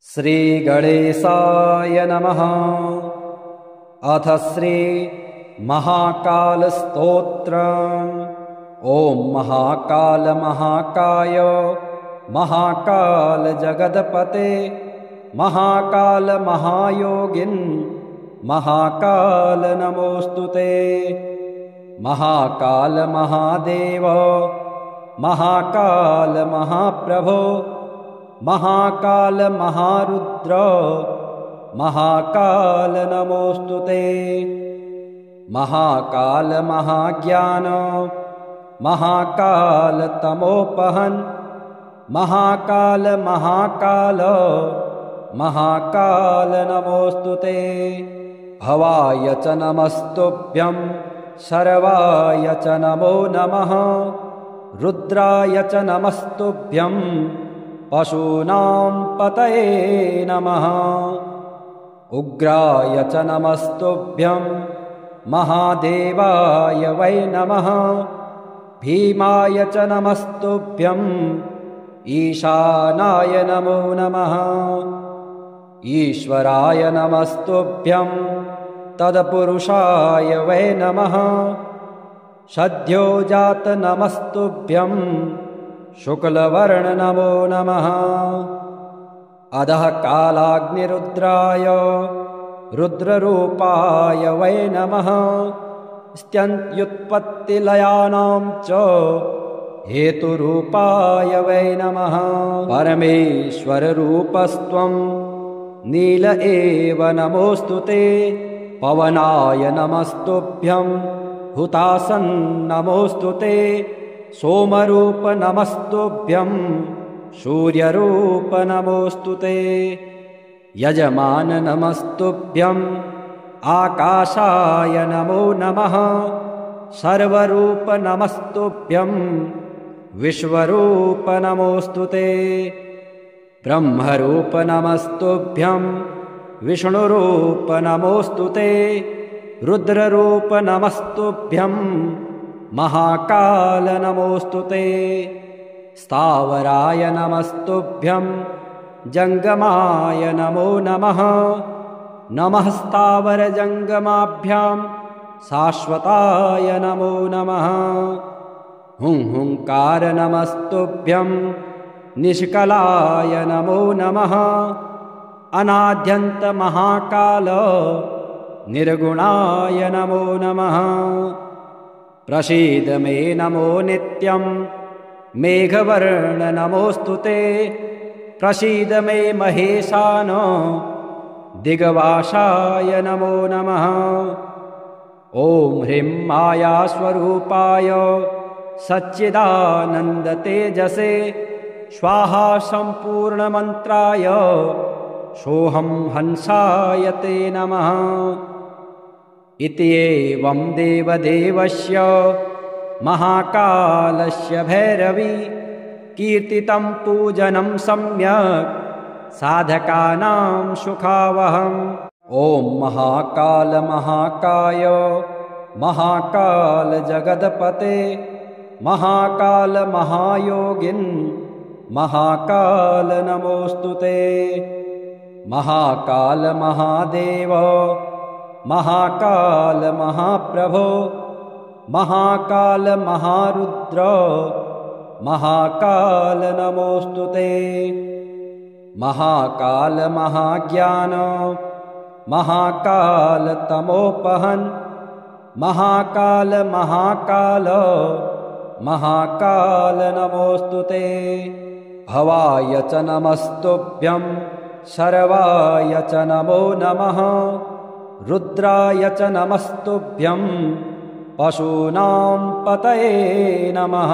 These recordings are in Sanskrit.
श्रीगणेशाय नमः। अथ श्री महाकालस्तोत्रम्। ॐ महाकाल महाकाय महाकाल जगदपते महाकाल महायोगिन् महाकाल नमोस्तुते। महाकाल महादेव महाकाल महाप्रभो महाकाल महारुद्र महाकाल नमोस्तुते। महाकाल महाज्ञान महाकाल तमोपहन् महाकाल महाकाल महाकाल नमोस्तुते। भवाय च नमस्तुभ्यं शर्वाय च नमो नमः। रुद्राय च नमस्तुभ्यं पशूनां पतये नमः। उग्राय च नमस्तुभ्यं महादेवाय वै नमः। भीमाय च नमस्तुभ्यं ईशानाय नमो नमः। ईश्वराय नमस्तुभ्यं तत्पुरुषाय वै नमः। सद्योजात नमस्तुभ्यं शुक्लवर्ण नमो नमः। अधः कालाग्निरुद्राय रुद्ररूपाय वै नमः। स्त्यन्त्युत्पत्तिलयानां च हेतुरूपाय वै नमः। परमेश्वररूपस्त्वं नील एव नमोस्तुते। पवनाय नमस्तुभ्यं हुतासन् नमोस्तुते। सोमरूप नमस्तुभ्यं सूर्यरूप नमोस्तुते। यजमान नमस्तुभ्यं आकाशाय नमो नमः। सर्वरूप नमस्तुभ्यं विश्वरूप नमोस्तुते। ब्रह्मरूप नमस्तुभ्यं विष्णुरूप नमोस्तुते। रुद्ररूप नमस्तुभ्यं महाकाल नमोस्तुते। स्थावराय नमस्तुभ्यं जंगमाय नमो नमः। नमः स्थावरजंगमाभ्यां शाश्वताय नमो नमः। हुंकार नमस्तुभ्यं निष्कलाय नमो नमः। अनाद्यन्त महाकाल निर्गुणाय नमो नमः। प्रसीद मे नमो नित्यं मेघवर्ण नमोस्तुते। प्रसीद मे महेशान दिग्वासाय नमो नमः। ॐ ह्रीं मायास्वरूपाय सच्चिदानन्द तेजसे स्वाहा सम्पूर्णमन्त्राय सोऽहं हंसाय ते नमः। इति एवं देवदेवस्य महाकालस्य भैरवी कीर्तितं पूजनं सम्यक् साधकानां सुखावहम्। ॐ महाकाल महाकाय महाकाल जगदपते महाकाल महायोगिन् महाकाल नमोस्तुते। महाकाल महादेव महाकाल महाप्रभो महाकाल महारुद्र महाकाल नमोस्तुते। महाकाल महाज्ञान महाकाल तमोपहन् महाकाल महाकाल महाकाल नमोस्तुते। भवाय च नमस्तुभ्यं शर्वाय च नमो नमः। रुद्राय च नमस्तुभ्यं पशूनां पतये नमः।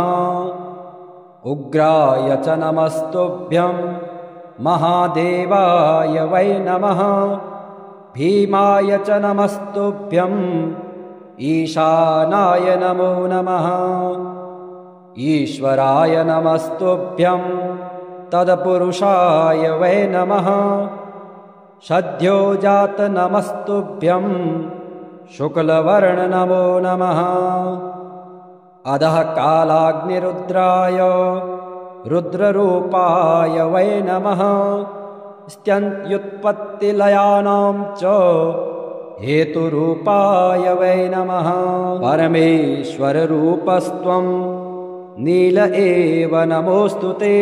उग्राय च नमस्तुभ्यं महादेवाय वै नमः। भीमाय च नमस्तुभ्यं ईशानाय नमो नमः। ईश्वराय नमस्तुभ्यं तत्पुरुषाय वै नमः। सद्योजात नमस्तुभ्यं शुक्लवर्ण नमो नमः। अधः कालाग्निरुद्राय रुद्ररूपाय वै नमः। स्त्यन्त्युत्पत्तिलयानां च हेतुरूपाय वै नमः। परमेश्वररूपस्त्वं नील एव नमोऽस्तु ते।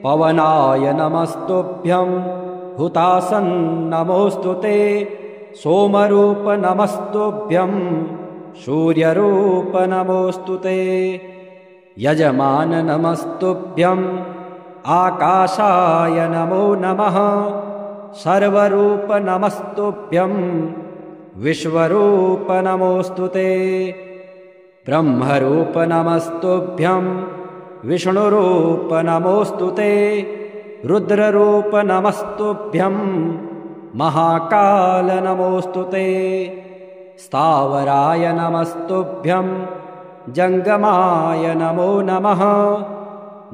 पवनाय नमस्तुभ्यं हुतासन् नमोऽस्तु ते। सोमरूप नमस्तुभ्यं सूर्यरूप नमोऽस्तु ते। यजमान नमस्तुभ्यं आकाशाय नमो नमः। सर्वरूप नमस्तुभ्यं विश्वरूप नमोऽस्तु ते। ब्रह्मरूप नमस्तुभ्यं विष्णुरूप नमोऽस्तु ते। रुद्ररूप नमस्तुभ्यं महाकाल नमोऽस्तु ते। स्थावराय नमस्तुभ्यं जङ्गमाय नमो नमः।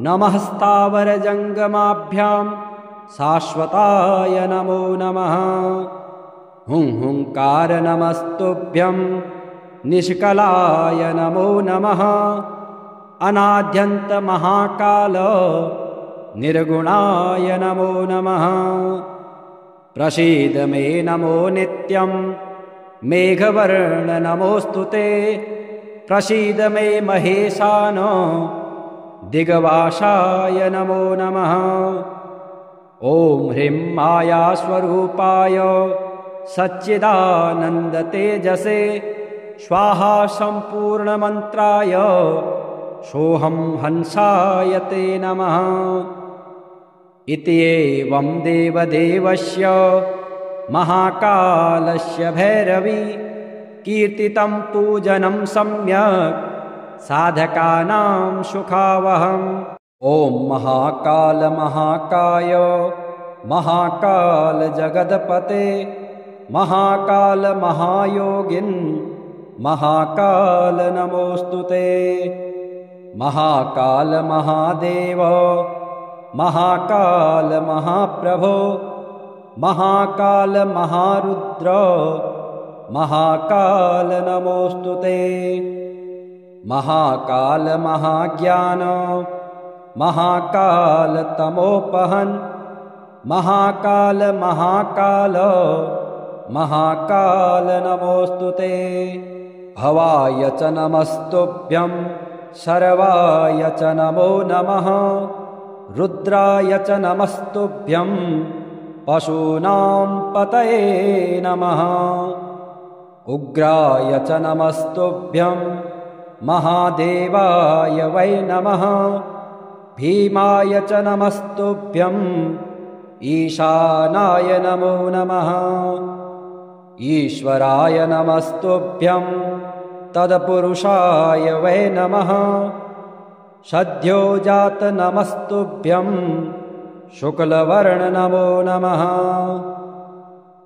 नमः स्थावरजङ्गमाभ्यां शाश्वताय नमो नमः। हुंकार नमस्तुभ्यं निष्कलाय नमो नमः। अनाद्यन्त महाकाल निर्गुणाय नमो नमः। प्रसीद मे नमो नित्यं मेघवर्ण नमोऽस्तु ते। प्रसीद मे महेशान दिग्वासाय नमो नमः। ॐ ह्रीं मायास्वरूपाय सच्चिदानन्दतेजसे स्वाहा सम्पूर्णमन्त्राय सोऽहं हंसाय ते नमः। इति एवं देवदेवस्य महाकालस्य भैरवी कीर्तितं पूजनं सम्यक् साधकानां सुखावहम्। ॐ महाकाल महाकाय महाकाल जगदपते महाकाल महायोगिन् महाकाल नमोऽस्तु ते। महाकाल महादेव महाकाल महाप्रभो महाकाल महारुद्र महाकाल नमोऽस्तु ते। महाकाल महाज्ञान महाकाल तमोपहन् महाकाल महाकाल महाकाल नमोऽस्तु ते। भवाय च नमस्तुभ्यं सर्वाय च नमो नमः। रुद्राय च नमस्तुभ्यं पशूनां पतये नमः। उग्राय च नमस्तुभ्यं महादेवाय वै नमः। भीमाय च नमस्तुभ्यं ईशानाय नमो नमः। ईश्वराय नमस्तुभ्यं तत्पुरुषाय वै नमः। सद्योजात नमस्तुभ्यं शुक्लवर्ण नमो नमः।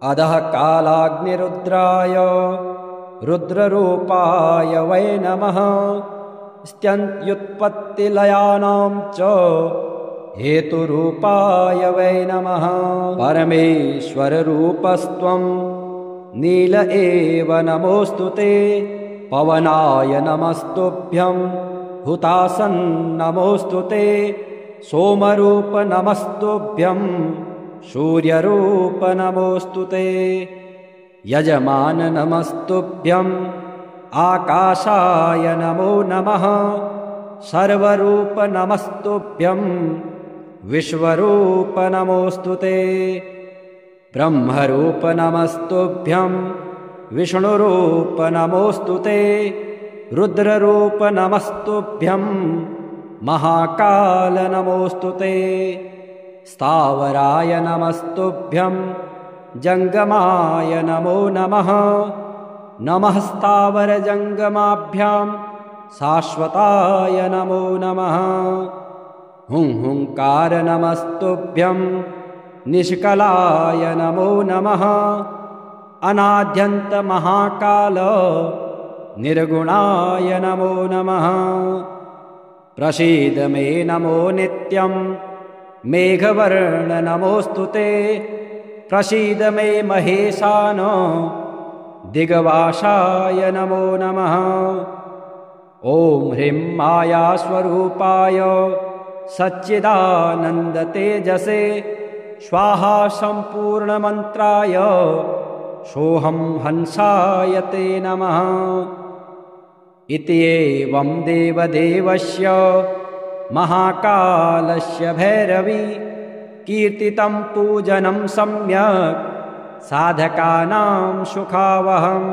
अधः कालाग्निरुद्राय रुद्ररूपाय वै नमः। स्त्यन्त्युत्पत्तिलयानां च हेतुरूपाय वै नमः। परमेश्वररूपस्त्वं नील एव नमोऽस्तु ते। पवनाय नमस्तुभ्यं हुतासन् नमोऽस्तु ते। सोमरूप नमस्तुभ्यं सूर्यरूप नमोऽस्तु ते। यजमान नमस्तुभ्यं आकाशाय नमो नमः। सर्वरूप नमस्तुभ्यं विश्वरूप नमोऽस्तु ते। ब्रह्मरूप नमस्तुभ्यं विष्णुरूप नमोऽस्तु ते। रुद्ररूप नमस्तुभ्यं महाकाल नमोऽस्तु ते। स्थावराय नमस्तुभ्यं जङ्गमाय नमो नमः। नमः स्थावरजङ्गमाभ्यां शाश्वताय नमो नमः। हुंकार नमस्तुभ्यं निष्कलाय नमो नमः। अनाद्यन्त महाकाल निर्गुणाय नमो नमः। प्रसीद मे नमो नित्यं मेघवर्ण नमोऽस्तु ते। प्रसीद मे महेशान दिग्वासाय नमो नमः। ॐ ह्रीं मायास्वरूपाय सच्चिदानन्दतेजसे स्वाहा सम्पूर्णमन्त्राय सोऽहं हंसाय ते नमः। इति एवं देवदेवस्य महाकालस्य भैरवी कीर्तितं पूजनं सम्यक् साधकानां सुखावहम्।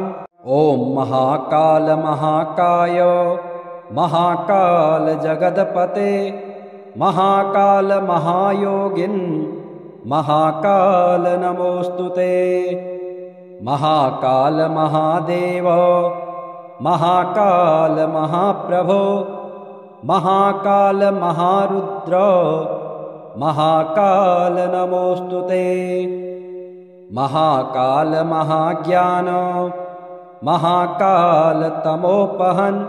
ॐ महाकाल महाकाय महाकाल जगदपते महाकाल महायोगिन् महाकाल नमोऽस्तुते। महाकाल महादेव महाकाल महाप्रभो महाकाल महारुद्र महाकाल नमोऽस्तुते। महाकाल महाज्ञान महाकाल तमोपहन्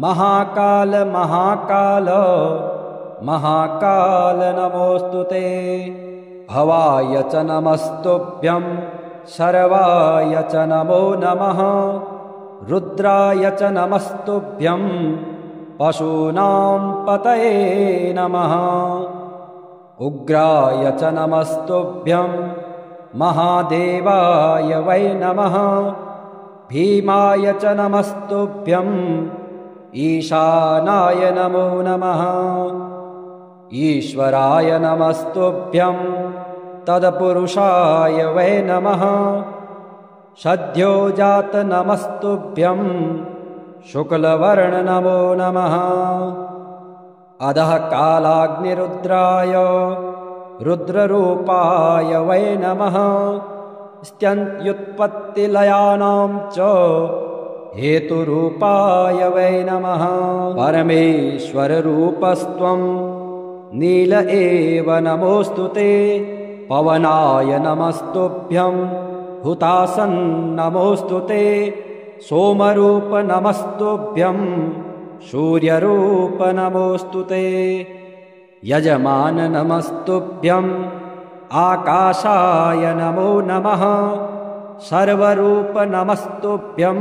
महाकाल महाकाल महाकाल नमोऽस्तुते। भवाय च नमस्तुभ्यं सर्वाय च नमो नमः। रुद्राय च नमस्तुभ्यं पशूनां पतये नमः। उग्राय च नमस्तुभ्यं महादेवाय वै नमः। भीमाय च नमस्तुभ्यं ईशानाय नमो नमः। ईश्वराय नमस्तुभ्यं तत्पुरुषाय वै नमः। सद्योजात नमस्तुभ्यं शुक्लवर्ण नमो नमः। अधः कालाग्निरुद्राय रुद्ररूपाय वै नमः। स्त्यन्त्युत्पत्तिलयानां च हेतुरूपाय वै नमः। परमेश्वररूपस्त्वं नील एव नमोऽस्तुते। पवनाय नमस्तुभ्यं हुतासन् नमोऽस्तुते। सोमरूप नमस्तुभ्यं सूर्यरूप नमोऽस्तुते। यजमान नमस्तुभ्यं आकाशाय नमो नमः। सर्वरूप नमस्तुभ्यं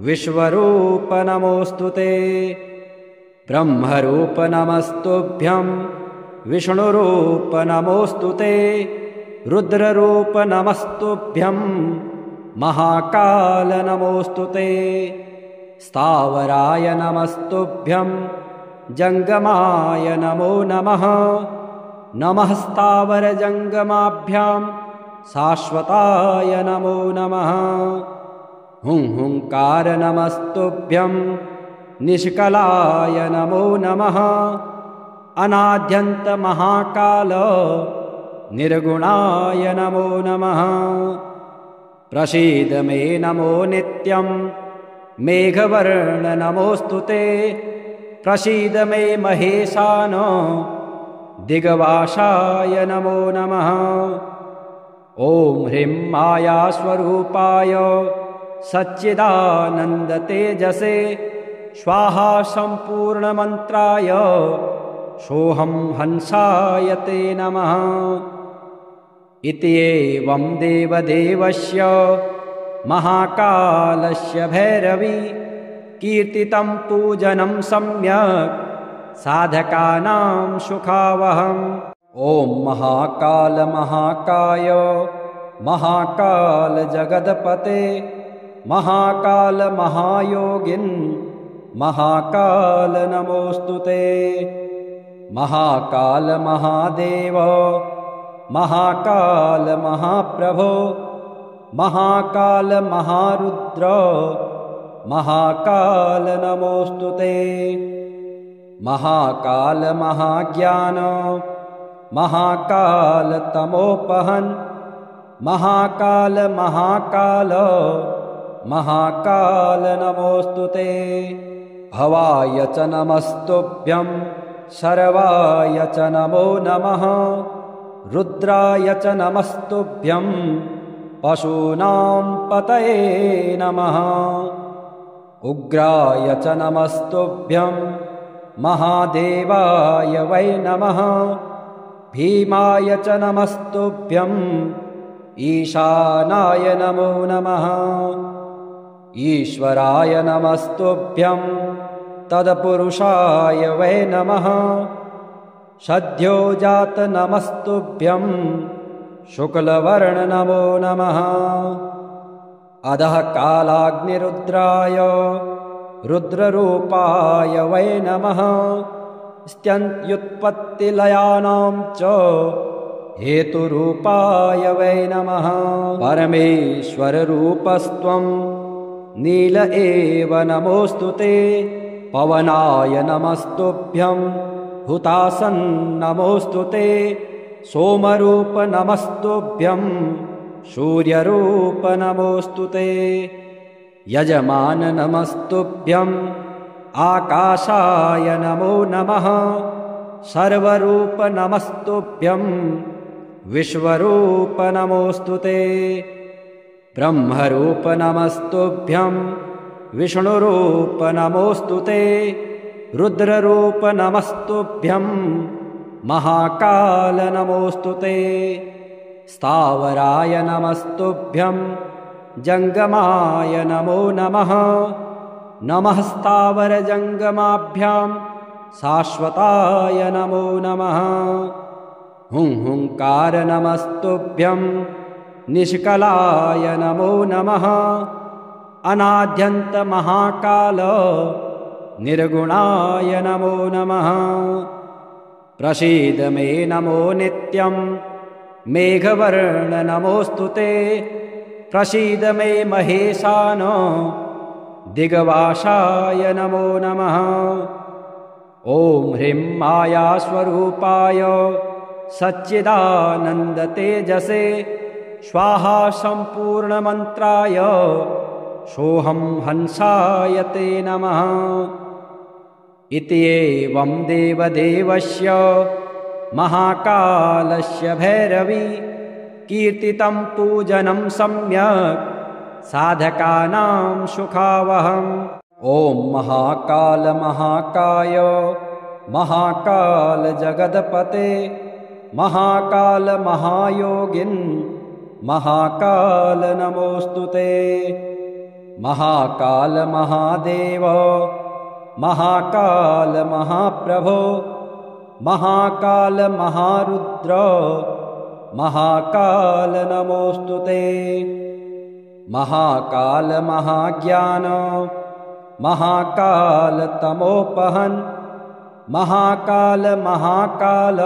विश्वरूप नमोऽस्तुते। ब्रह्मरूप नमस्तुभ्यं विष्णुरूप नमोऽस्तुते। रुद्ररूप नमस्तुभ्यं महाकाल नमोऽस्तुते। स्थावराय नमस्तुभ्यं जङ्गमाय नमो नमः। नमः स्थावरजङ्गमाभ्यां शाश्वताय नमो नमः। हुंकार नमस्तुभ्यं निष्कलाय नमो नमः। अनाद्यन्त महाकाल निर्गुणाय नमो नमः। प्रसीद मे नमो नित्यं मेघवर्ण नमोऽस्तुते। प्रसीद मे महेशान दिग्वासाय नमो नमः। ॐ ह्रीं मायास्वरूपाय सच्चिदानन्दतेजसे स्वाहा सम्पूर्णमन्त्राय सोऽहं हंसाय ते नमः। इति एवं देवदेवस्य महाकालस्य भैरवी कीर्तितं पूजनं सम्यक् साधकानां सुखावहम्। ॐ महाकाल महाकाय महाकाल जगदपते महाकाल महायोगिन् महाकाल नमोऽस्तुते। महाकाल महादेव महाकाल महाप्रभो महाकाल महारुद्र महाकाल नमोऽस्तुते। महाकाल महाज्ञान महाकाल तमोपहन् महाकाल महाकाल महाकाल नमोऽस्तुते। भवाय च नमस्तुभ्यं सर्वाय च नमो नमः। रुद्राय च नमस्तुभ्यं पशूनां पतये नमः। उग्राय च नमस्तुभ्यं महादेवाय वै नमः। भीमाय च नमस्तुभ्यं ईशानाय नमो नमः। ईश्वराय नमस्तुभ्यं तत्पुरुषाय वै नमः। सद्योजात नमस्तुभ्यं शुक्लवर्ण नमो नमः। अधः कालाग्निरुद्राय रुद्ररूपाय वै नमः। स्त्यन्त्युत्पत्तिलयानां च हेतुरूपाय वै नमः। परमेश्वररूपस्त्वं नील एव नमोऽस्तु ते। पवनाय नमस्तुभ्यं हुतासन् नमोऽस्तु ते। सोमरूप नमस्तुभ्यं सूर्यरूप नमोऽस्तु ते। यजमान नमस्तुभ्यं आकाशाय नमो नमः। सर्वरूप नमस्तुभ्यं विश्वरूप नमोऽस्तु ते। ब्रह्मरूप नमस्तुभ्यं विष्णुरूप नमोऽस्तु ते। रुद्ररूप नमस्तुभ्यं महाकाल नमोऽस्तु ते। स्थावराय नमस्तुभ्यं जङ्गमाय नमो नमः। नमः स्थावरजङ्गमाभ्यां शाश्वताय नमो नमः। हुंकार नमस्तुभ्यं निष्कलाय नमो नमः। अनाद्यन्त महाकाल निर्गुणाय नमो नमः। प्रसीद मे नमो नित्यं मेघवर्ण नमोऽस्तु ते। प्रसीद मे महेशान दिग्वासाय नमो नमः। ॐ ह्रीं मायास्वरूपाय सच्चिदानन्दतेजसे स्वाहा सम्पूर्णमन्त्राय सोऽहं हंसाय ते नमः। इति एवं देवदेवस्य महाकालस्य भैरवी कीर्तितं पूजनं सम्यक् साधकानां सुखावहम्। ॐ महाकाल महाकाय महाकाल जगदपते महाकाल महायोगिन् महाकाल नमोऽस्तु ते। महाकाल महादेव महाकाल महाप्रभो महाकाल महारुद्र महाकाल नमोऽस्तु ते। महाकाल महाज्ञान महाकाल तमोपहन् महाकाल महाकाल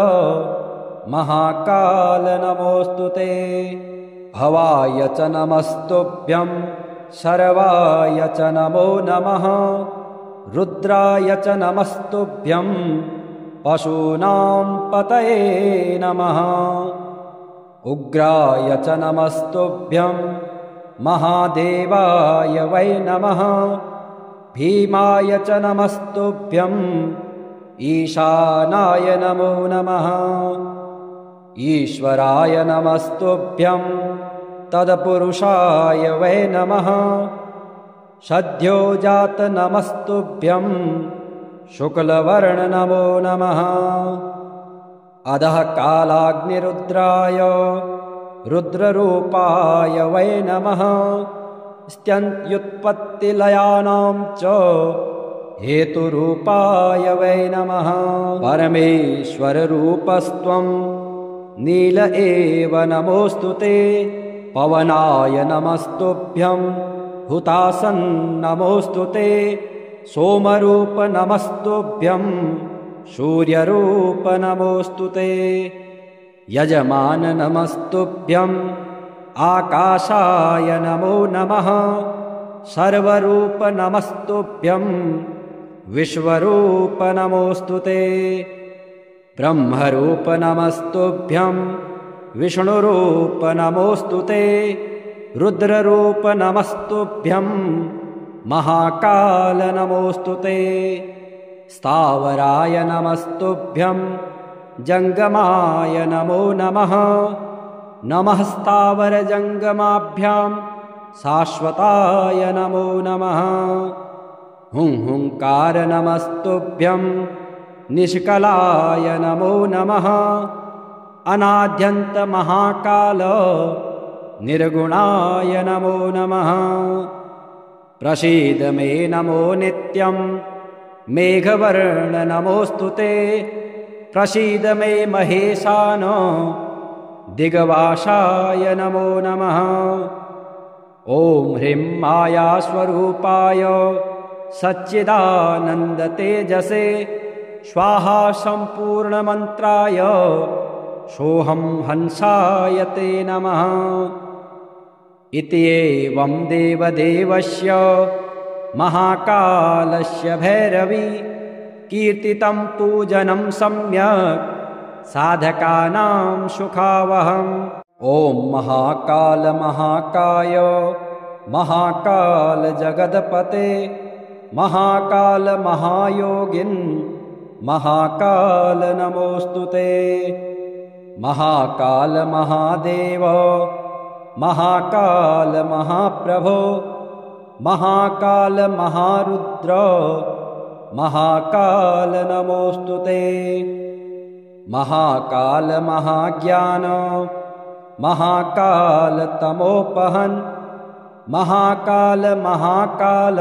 महाकाल नमोऽस्तु ते। भवाय च नमस्तुभ्यं सर्वाय च नमो नमः। रुद्राय च नमस्तुभ्यं पशूनां पतये नमः। उग्राय च नमस्तुभ्यं महादेवाय वै नमः। भीमाय च नमस्तुभ्यं ईशानाय नमो नमः। ईश्वराय नमस्तुभ्यं तत्पुरुषाय वै नमः। सद्योजात नमस्तुभ्यं शुक्लवर्ण नमो नमः। अधः कालाग्निरुद्राय रुद्ररूपाय वै नमः। स्त्यन्त्युत्पत्तिलयानां च हेतुरूपाय वै नमः। परमेश्वररूपस्त्वं नील एव नमोऽस्तु ते। पवनाय नमस्तुभ्यं हुतासन् नमोऽस्तु ते। सोमरूप नमस्तुभ्यं सूर्यरूप नमोऽस्तु ते। यजमान नमस्तुभ्यं आकाशाय नमो नमः। सर्वरूप नमस्तुभ्यं विश्वरूप नमोऽस्तु ते। ब्रह्मरूप नमस्तुभ्यं विष्णुरूप नमोऽस्तु ते। रुद्ररूप नमस्तुभ्यं महाकाल नमोऽस्तु ते। स्थावराय नमस्तुभ्यं जङ्गमाय नमो नमः। नमः स्थावरजङ्गमाभ्यां शाश्वताय नमो नमः। हुंकार नमस्तुभ्यं निष्कलाय नमो नमः। अनाद्यन्त महाकाल निर्गुणाय नमो नमः। प्रसीद मे नमो नित्यं मेघवर्ण नमोऽस्तु ते। प्रसीद मे महेशानो दिग्वासाय नमो नमः। ॐ ह्रीं मायास्वरूपाय सच्चिदानन्दतेजसे स्वाहा सम्पूर्णमन्त्राय सोऽहं हंसाय ते नमः। इति एवं देवदेवस्य महाकालस्य भैरवी कीर्तितं पूजनं सम्यक् साधकानां सुखावहम्। ॐ महाकाल महाकाय महाकाल जगदपते महाकाल महायोगिन् महाकाल नमोऽस्तु ते। महाकाल महादेव महाकाल महाप्रभो महाकाल महारुद्र महाकाल नमोऽस्तु ते। महाकाल महाज्ञान महाकाल तमोपहन् महाकाल महाकाल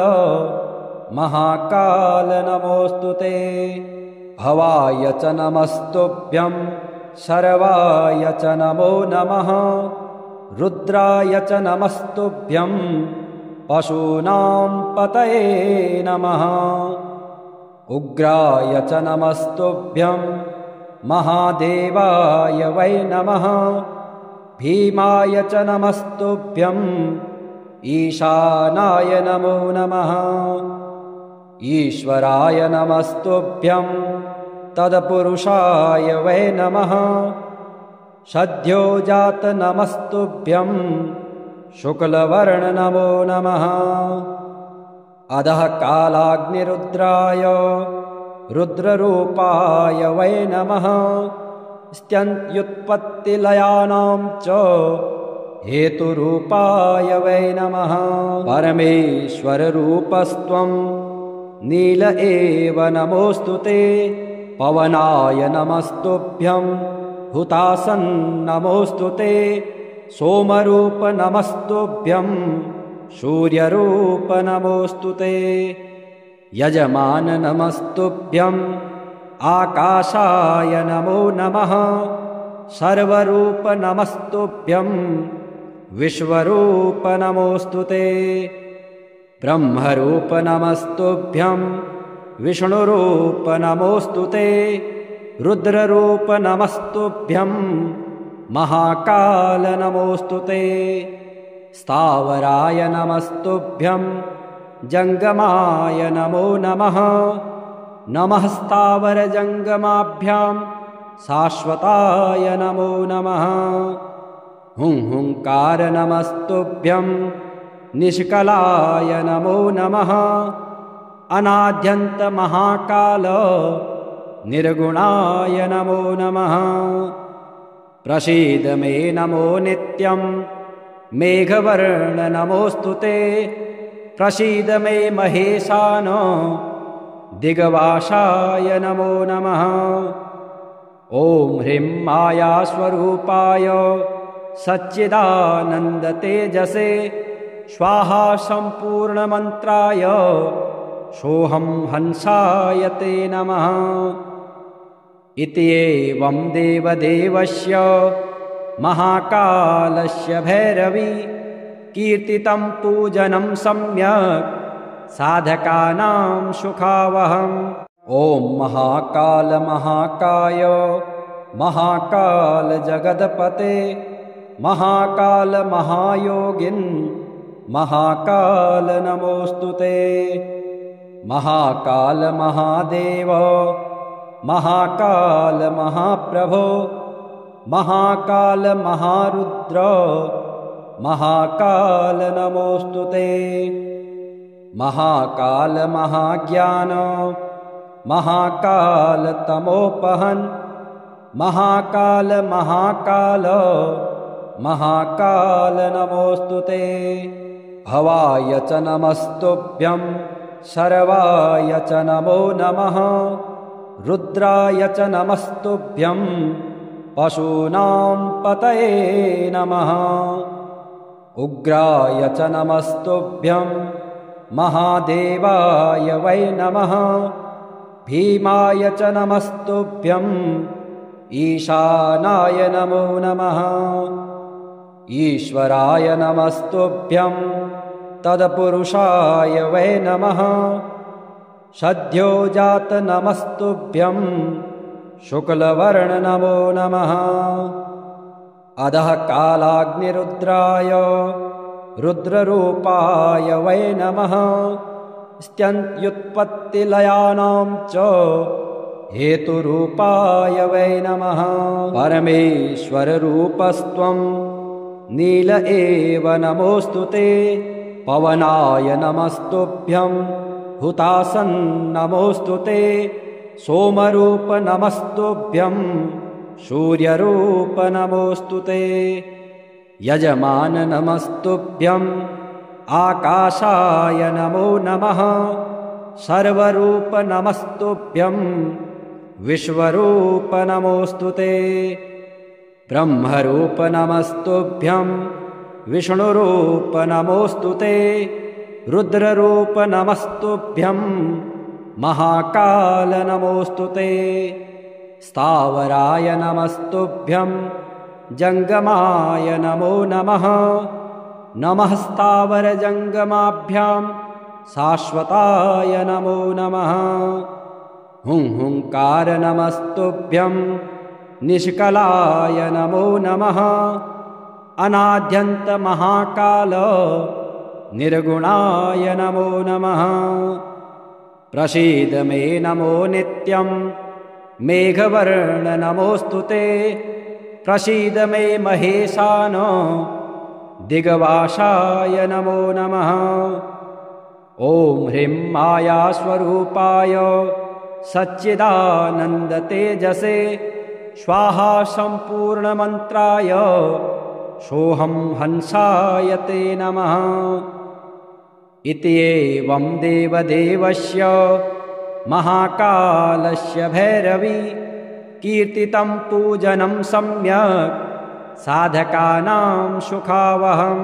महाकाल नमोऽस्तु ते। भवाय च नमस्तुभ्यं सर्वाय च नमो नमः। रुद्राय च नमस्तुभ्यं पशूनां पतये नमः। उग्राय च नमस्तुभ्यं महादेवाय वै नमः। भीमाय च नमस्तुभ्यं ईशानाय नमो नमः। ईश्वराय नमस्तुभ्यं तत्पुरुषाय वै नमः। सद्योजात नमस्तुभ्यं शुक्लवर्ण नमो नमः। अधः कालाग्निरुद्राय रुद्ररूपाय वै नमः। स्त्यन्त्युत्पत्तिलयानां च हेतुरूपाय वै नमः। परमेश्वररूपस्त्वं नील एव नमोऽस्तु ते। पवनाय नमस्तुभ्यं हुतासन् नमोऽस्तु ते। सोमरूप नमस्तुभ्यं सूर्यरूप नमोऽस्तु ते। यजमान नमस्तुभ्यं आकाशाय नमो नमः। सर्वरूप नमस्तुभ्यं विश्वरूप नमोऽस्तु ते। ब्रह्मरूप नमस्तुभ्यं विष्णुरूप नमोऽस्तु ते। रुद्ररूप नमस्तुभ्यं महाकाल नमोऽस्तु ते। स्थावराय नमस्तुभ्यं जङ्गमाय नमो नमः। नमः स्थावरजङ्गमाभ्यां शाश्वताय नमो नमः। हुंकार नमस्तुभ्यं निष्कलाय नमो नमः। अनाद्यन्त महाकाल निर्गुणाय नमो नमः। प्रसीद मे नमो नित्यं मेघवर्ण नमोऽस्तु ते। प्रसीद मे महेशानो दिग्वासाय नमो नमः। ॐ ह्रीं मायास्वरूपाय सच्चिदानन्दतेजसे स्वाहा सम्पूर्णमन्त्राय सोऽहं हंसाय ते नमः। इति एवं देवदेवस्य महाकालस्य भैरवी कीर्तितं पूजनं सम्यक् साधकानां सुखावहम्। ॐ महाकाल महाकाय महाकाल जगदपते महाकाल महायोगिन् महाकाल नमोऽस्तु ते। महाकाल महादेव महाकाल महाप्रभो महाकाल महारुद्र महाकाल नमोऽस्तु ते। महाकाल महाज्ञान महाकाल तमोपहन् महाकाल महाकाल महाकाल नमोऽस्तु ते। भवाय च नमस्तुभ्यं सर्वाय च नमो नमः। रुद्राय च नमस्तुभ्यं पशूनां पतये नमः। उग्राय च नमस्तुभ्यं महादेवाय वै नमः। भीमाय च नमस्तुभ्यम् ईशानाय नमो नमः ईश्वराय नमस्तुभ्यं तत्पुरुषाय वै नमः सद्योजात नमस्तुभ्यं शुक्लवर्ण नमो नमः अधः कालाग्निरुद्राय रुद्ररूपाय वै नमः स्त्यन्त्युत्पत्तिलयानां च हेतुरूपाय वै नमः परमेश्वररूपस्त्वं नील एव नमोऽस्तु ते पवनाय नमस्तुभ्यं हुतासन् नमोऽस्तु ते सोमरूप नमस्तुभ्यं सूर्यरूप नमोऽस्तु ते यजमान नमस्तुभ्यं आकाशाय नमो नमः सर्वरूप नमस्तुभ्यं विश्वरूप नमोऽस्तु ते ब्रह्मरूप नमस्तुभ्यं विष्णुरूप नमोऽस्तु ते रुद्ररूप नमस्तुभ्यं महाकाल नमोऽस्तु ते स्थावराय नमस्तुभ्यं जङ्गमाय नमो नमः नमः स्थावरजङ्गमाभ्यां शाश्वताय नमो नमः हुंकार नमस्तुभ्यं निष्कलाय नमो नमः अनाद्यन्त महाकाल निर्गुणाय नमो नमः प्रसीद मे नमो नित्यं मेघवर्ण नमोऽस्तु ते प्रसीद मे महेशान दिग्वासाय नमो नमः ॐ ह्रीं मायास्वरूपाय सच्चिदानन्दतेजसे स्वाहा सम्पूर्णमन्त्राय सोऽहं हंसाय ते नमः इति एवं देवदेवस्य महाकालस्य भैरवी कीर्तितं पूजनं सम्यक् साधकानां सुखावहम्।